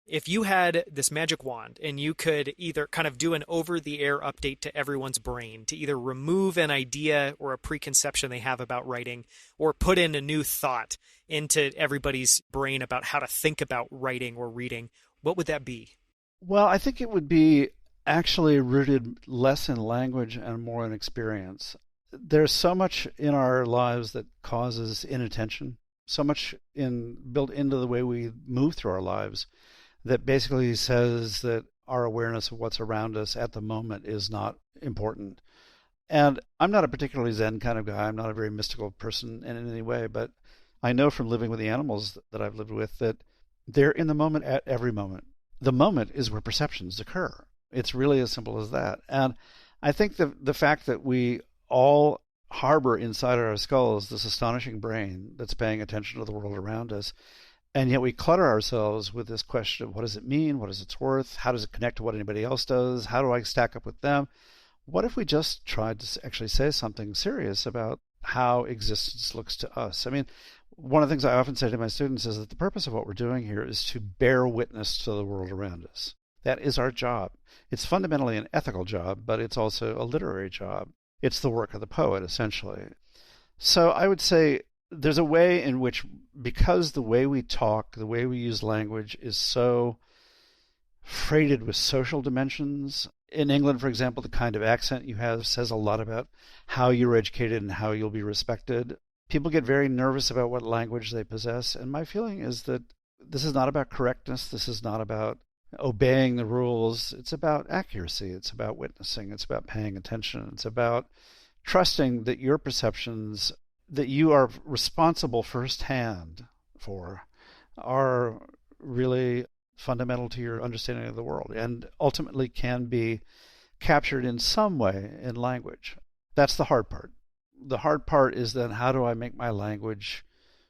If you had this magic wand and you could either kind of do an over-the-air update to everyone's brain to either remove an idea or a preconception they have about writing or put in a new thought into everybody's brain about how to think about writing or reading, what would that be? Well, I think it would be actually rooted less in language and more in experience. There's so much in our lives that causes inattention, so much built into the way we move through our lives that basically says that our awareness of what's around us at the moment is not important. And I'm not a particularly Zen kind of guy. I'm not a very mystical person in any way, but I know from living with the animals that I've lived with that they're in the moment at every moment. The moment is where perceptions occur. It's really as simple as that. And I think the fact that we all harbor inside our skulls this astonishing brain that's paying attention to the world around us, and yet we clutter ourselves with this question of what does it mean? What is its worth? How does it connect to what anybody else does? How do I stack up with them? What if we just tried to actually say something serious about how existence looks to us? I mean, one of the things I often say to my students is that the purpose of what we're doing here is to bear witness to the world around us. That is our job. It's fundamentally an ethical job, but it's also a literary job. It's the work of the poet, essentially. So I would say there's a way in which, because the way we talk, the way we use language is so freighted with social dimensions. In England, for example, the kind of accent you have says a lot about how you're educated and how you'll be respected. People get very nervous about what language they possess, and my feeling is that this is not about correctness. This is not about obeying the rules. It's about accuracy. It's about witnessing. It's about paying attention. It's about trusting that your perceptions that you are responsible firsthand for are really fundamental to your understanding of the world and ultimately can be captured in some way in language. That's the hard part. The hard part is then how do I make my language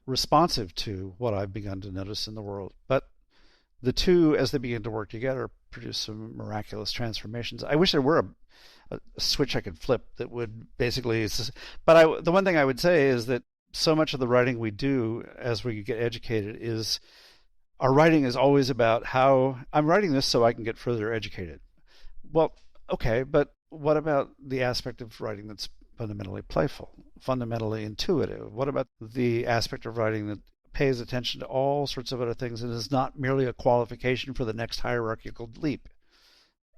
responsive to what I've begun to notice in the world? But the two, as they begin to work together, produce some miraculous transformations. I wish there were a switch I could flip that would basically, but the one thing I would say is that so much of the writing we do as we get educated is our writing is always about how I'm writing this so I can get further educated. Well, okay, but what about the aspect of writing that's fundamentally playful, fundamentally intuitive? What about the aspect of writing that pays attention to all sorts of other things and is not merely a qualification for the next hierarchical leap?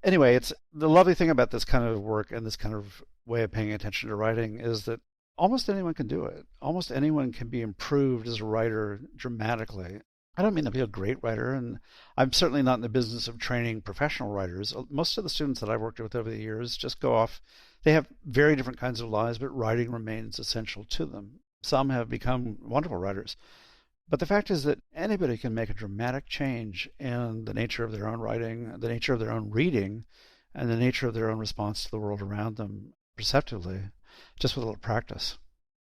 Anyway, it's the lovely thing about this kind of work and this kind of way of paying attention to writing is that almost anyone can do it. Almost anyone can be improved as a writer dramatically. I don't mean to be a great writer, and I'm certainly not in the business of training professional writers. Most of the students that I've worked with over the years just go off. They have very different kinds of lives, but writing remains essential to them. Some have become wonderful writers. But the fact is that anybody can make a dramatic change in the nature of their own writing, the nature of their own reading, and the nature of their own response to the world around them perceptively, just with a little practice.